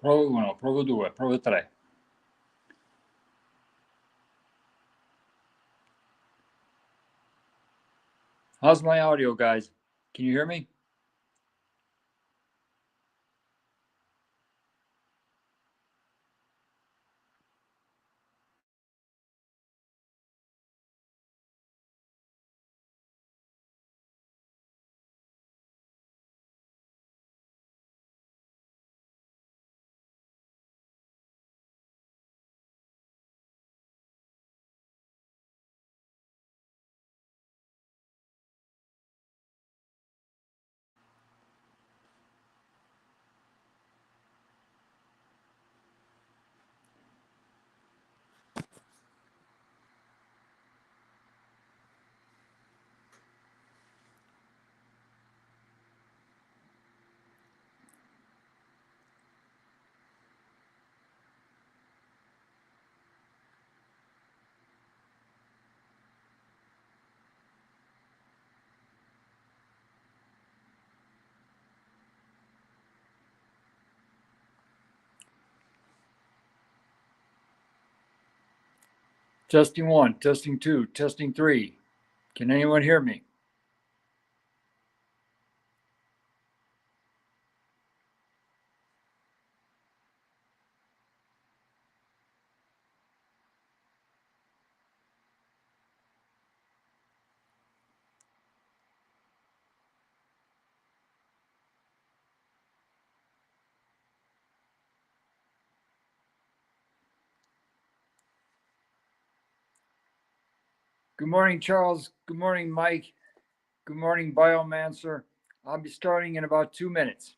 Prova 1, prova 2, prova 3. How's my audio, guys? Can you hear me? Testing 1, testing 2, testing 3. Can anyone hear me? Good morning, Charles. Good morning, Mike. Good morning, Biomancer. I'll be starting in about 2 minutes.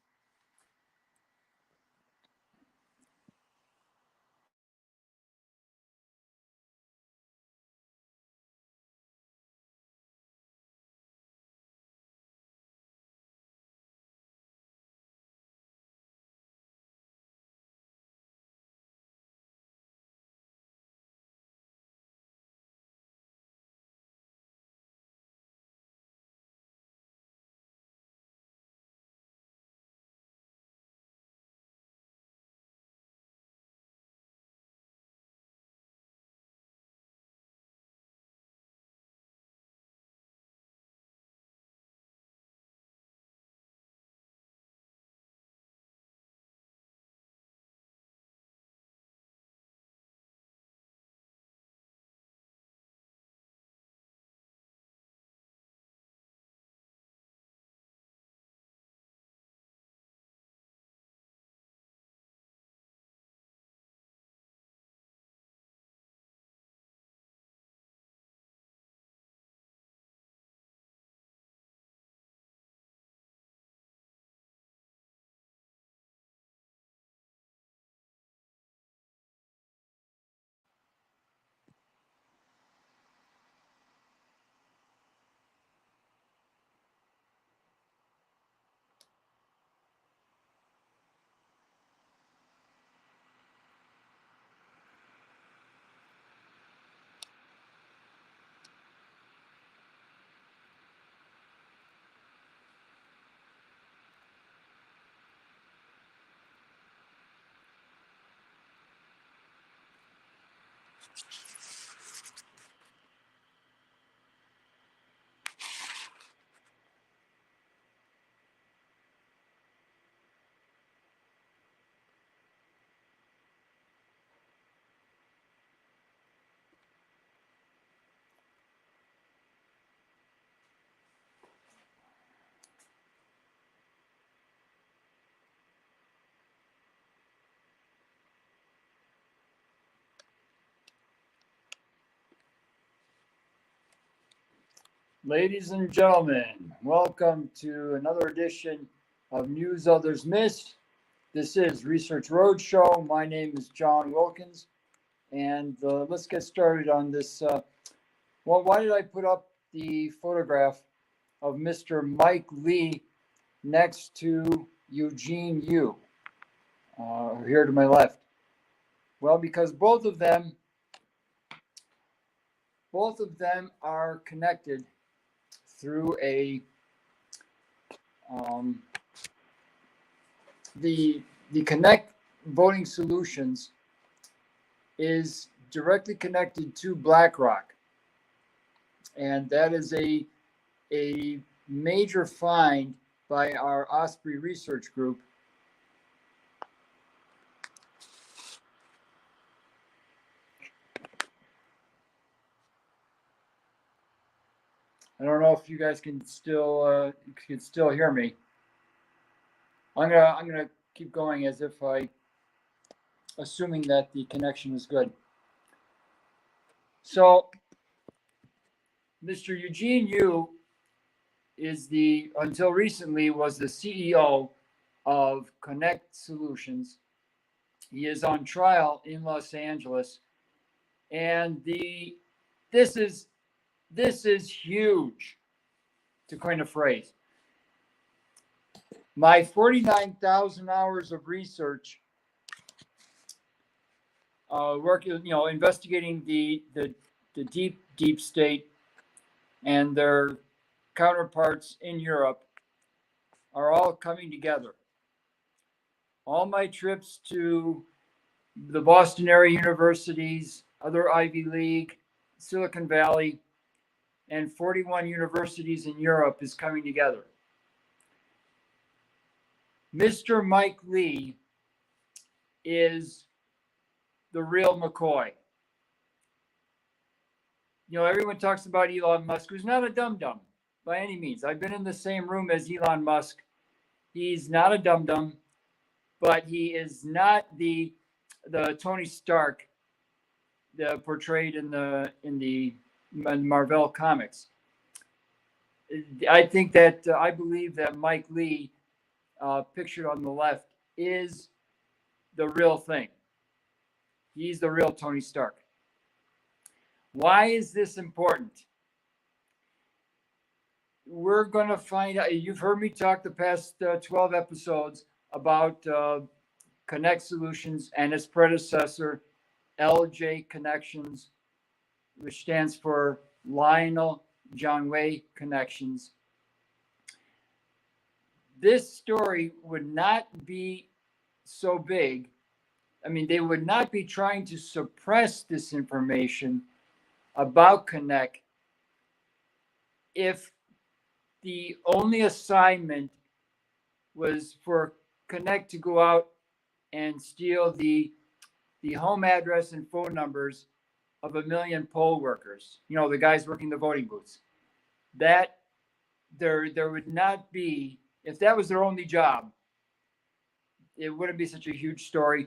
Ladies and gentlemen, welcome to another edition of News Others Miss. This is Research Roadshow. My name is John Wilkins, and let's get started on this. Well, why did I put up the photograph of Mr. Mike Lee next to Eugene here to my left? Well, because both of them are connected through the Konnech Voting Solutions is directly connected to Blackrock. And that is a major find by our Osprey Research Group. I don't know if you guys can still hear me. I'm gonna keep going as if assuming that the connection is good. So, Mr. Eugene Yu is until recently was the CEO of Konnech Solutions. He is on trial in Los Angeles, and this is huge, to coin a phrase. My 49,000 hours of research, working, investigating the deep state and their counterparts in Europe, are all coming together. All my trips to the Boston area universities, other Ivy League, Silicon Valley, and 41 universities in Europe is coming together. Mr. Mike Lee is the real McCoy. Everyone talks about Elon Musk, who's not a dum-dum by any means. I've been in the same room as Elon Musk. He's not a dum-dum, but he is not the Tony Stark portrayed in the Marvel comics. I believe that Mike Lee, pictured on the left, is the real thing. He's the real Tony Stark. Why is this important? We're going to find out. You've heard me talk the past 12 episodes about Konnech Solutions and its predecessor, LJ Connections, which stands for Lionel John Way Connections. This story would not be so big. I mean, they would not be trying to suppress this information about Konnech if the only assignment was for Konnech to go out and steal the home address and phone numbers of 1 million poll workers, the guys working the voting booths. That there would not be, if that was their only job, it wouldn't be such a huge story.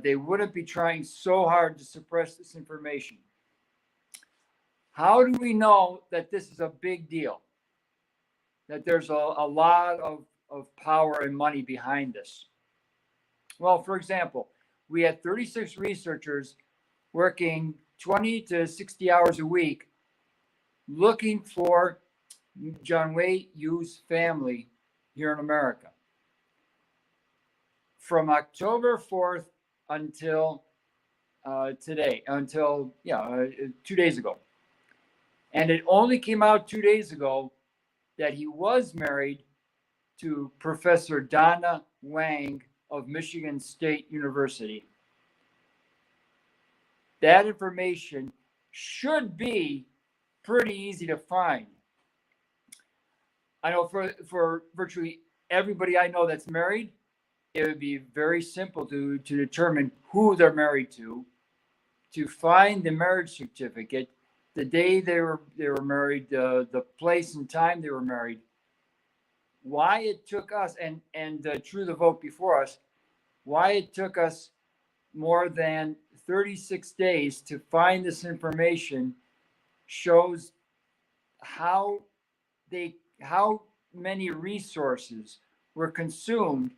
They wouldn't be trying so hard to suppress this information. How do we know that this is a big deal? That there's a lot of power and money behind this? Well, for example, we had 36 researchers working 20 to 60 hours a week looking for John Way Yu's family here in America. From October 4th until today, 2 days ago. And it only came out 2 days ago that he was married to Professor Donna Wang of Michigan State University. That information should be pretty easy to find. I know for virtually everybody I know that's married, it would be very simple to determine who they're married to find the marriage certificate, the day they were married, the place and time they were married. Why it took us, and True the Vote before us, why it took us more than 36 days to find this information shows how many resources were consumed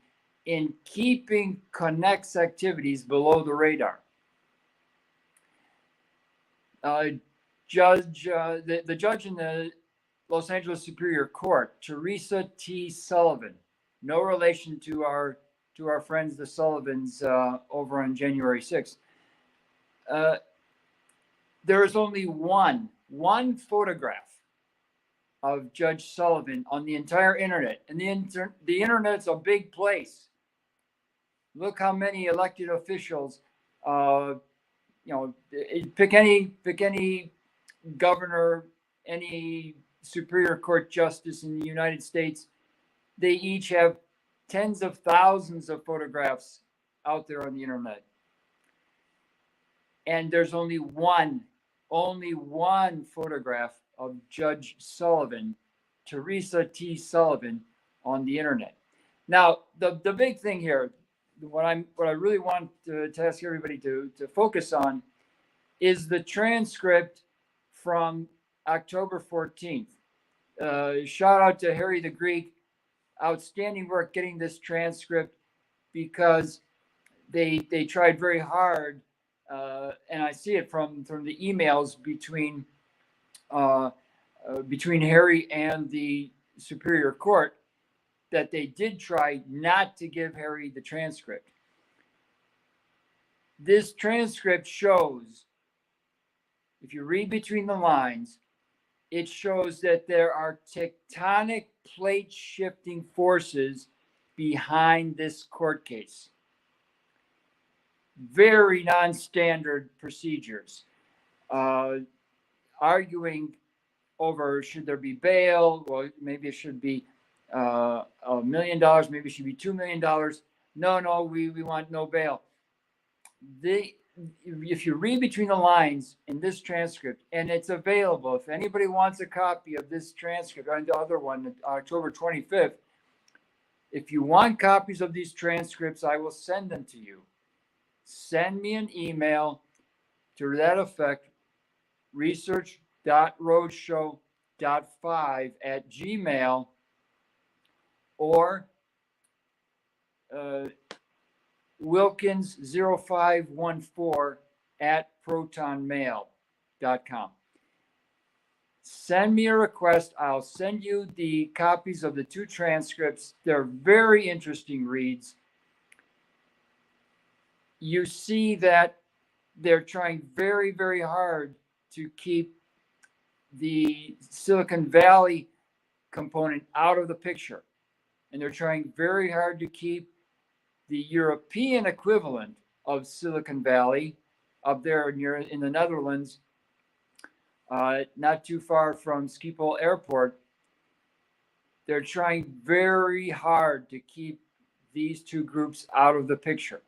in keeping Konnech's activities below the radar. The judge in the Los Angeles Superior Court, Teresa T. Sullivan, no relation to our friends the Sullivans over on January 6th. There is only one photograph of Judge Sullivan on the entire internet, and the internet's a big place. Look how many elected officials, uh, pick any governor, any Superior Court justice in the United States. They each have tens of thousands of photographs out there on the internet. And there's only one photograph of Judge Sullivan, Teresa T. Sullivan, on the internet. Now, the big thing here, what I really want to ask everybody to focus on is the transcript from October 14th. Shout out to Harry the Greek, outstanding work getting this transcript, because they tried very hard, and I see it from the emails between Harry and the Superior Court, that they did try not to give Harry the transcript. This transcript shows, if you read between the lines, it shows that there are tectonic plate shifting forces behind this court case. Very non-standard procedures. Arguing over, should there be bail? Well, maybe it should be $1 million. Maybe it should be $2 million. No, we want no bail. If you read between the lines in this transcript, and it's available, if anybody wants a copy of this transcript, and the other one, October 25th, if you want copies of these transcripts, I will send them to you. Send me an email to that effect, research.roadshow.5@gmail, or Wilkins0514@protonmail.com. Send me a request. I'll send you the copies of the two transcripts. They're very interesting reads. You see that they're trying very, very hard to keep the Silicon Valley component out of the picture. And they're trying very hard to keep the European equivalent of Silicon Valley up there in the Netherlands, not too far from Schiphol Airport. They're trying very hard to keep these two groups out of the picture.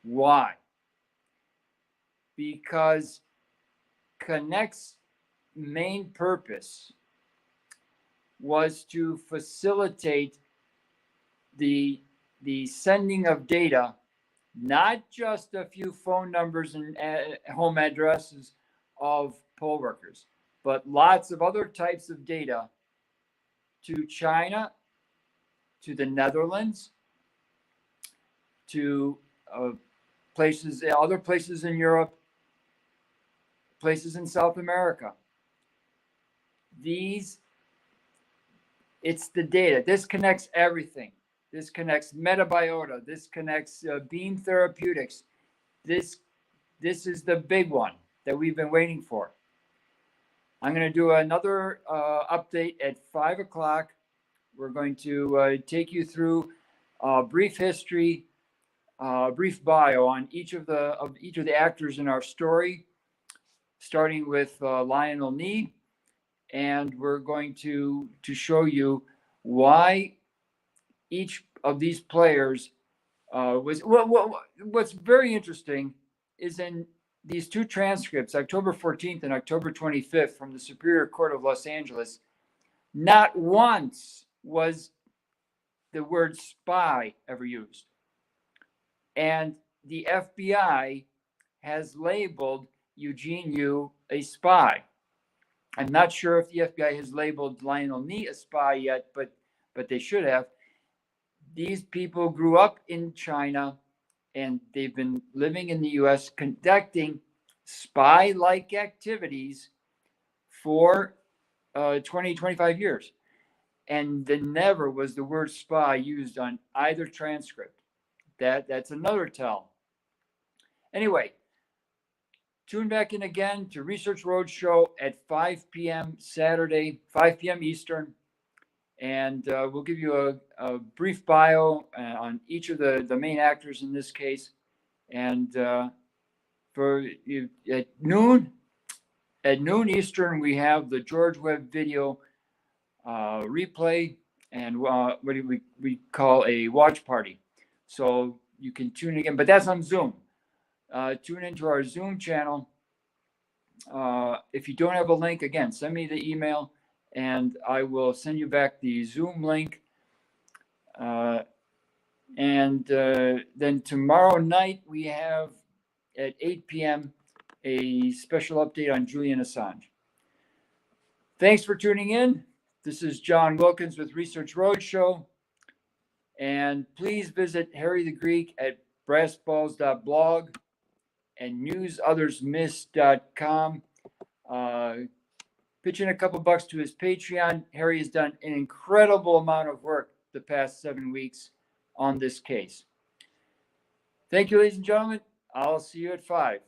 Why? Because Konnech's main purpose was to facilitate the sending of data, not just a few phone numbers and home addresses of poll workers, but lots of other types of data to China, to the Netherlands, to other places in Europe, places in South America. It's the data. This connects everything. This connects metabiota. This connects Beam Therapeutics. This is the big one that we've been waiting for. I'm going to do another update at 5 o'clock. We're going to take you through a brief history, brief bio on each of the actors in our story, starting with Lionel Nee, and we're going to show you why each of these players what's very interesting is in these two transcripts, October 14th and October 25th, from the Superior Court of Los Angeles, not once was the word spy ever used. And the FBI has labeled Eugene Yu a spy. I'm not sure if the FBI has labeled Lionel Nee a spy yet, but they should have. These people grew up in China, and they've been living in the U.S. conducting spy-like activities for 20, 25 years. And never was the word spy used on either transcript. That's another tell. Anyway, tune back in again to Research Roadshow at 5 p.m. Saturday, 5 p.m. Eastern. and we'll give you a brief bio on each of the main actors in this case. And at noon Eastern, we have the George Webb video replay and what do we call a watch party. So you can tune again, but that's on Zoom. Tune into our Zoom channel. If you don't have a link, again, send me the email and I will send you back the Zoom link. And then tomorrow night, we have at 8 p.m. a special update on Julian Assange. Thanks for tuning in. This is John Wilkins with Research Roadshow. And please visit Harry the Greek at brassballs.blog and newsothersmiss.com. Pitch in a couple bucks to his Patreon. Harry has done an incredible amount of work the past 7 weeks on this case. Thank you, ladies and gentlemen. I'll see you at 5.